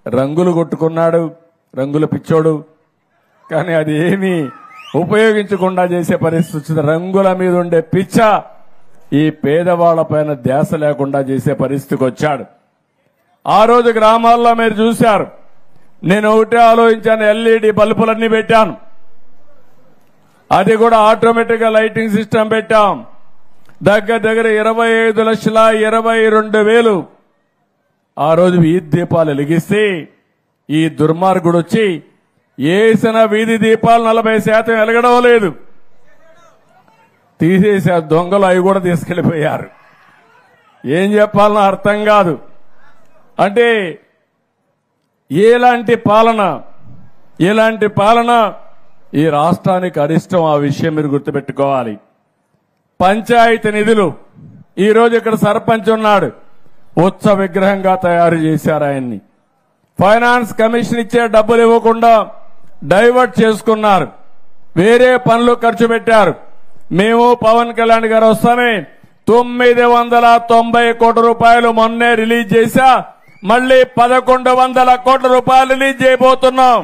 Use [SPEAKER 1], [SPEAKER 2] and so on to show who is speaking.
[SPEAKER 1] రంగులు కొట్టుకున్నాడు, రంగుల పిచ్చోడు. కానీ అది ఏమీ ఉపయోగించకుండా చేసే పరిస్థితి వచ్చింది. రంగుల మీద ఉండే పిచ్చ ఈ పేదవాళ్లపైన ధ్యాస లేకుండా చేసే పరిస్థితికి వచ్చాడు. ఆ రోజు గ్రామాల్లో మీరు చూశారు, నేను ఒకటే ఆలోచించాను, ఎల్ఈడి బల్బులన్నీ పెట్టాను. అది కూడా ఆటోమేటిక్ గా లైటింగ్ సిస్టమ్ పెట్టాం. దగ్గర 25,22,000 ఆ రోజు వీధి దీపాలు వెలిగిస్తే ఈ దుర్మార్గుడు వచ్చి వేసిన వీధి దీపాలు 40% వెలగడం లేదు, తీసేసే దొంగలు అవి కూడా తీసుకెళ్లిపోయారు. ఏం చెప్పాలనో అర్థం కాదు. అంటే ఎలాంటి పాలన ఈ రాష్ట్రానికి అరిష్టం. ఆ విషయం మీరు గుర్తుపెట్టుకోవాలి. పంచాయతీ నిధులు ఈరోజు ఇక్కడ సర్పంచ్ ఉన్నాడు, ఉత్సవ విగ్రహంగా తయారు చేశారు ఆయన్ని. ఫైనాన్స్ కమిషన్ ఇచ్చే డబ్బులు ఇవ్వకుండా డైవర్ట్ చేసుకున్నారు, వేరే పనులు ఖర్చు పెట్టారు. మేము పవన్ కళ్యాణ్ గారు వస్తామే 990 కోట్ల రూపాయలు మొన్నే రిలీజ్ చేశా, మళ్లీ 1100 కోట్ల రూపాయలు రిలీజ్ చేయబోతున్నాం.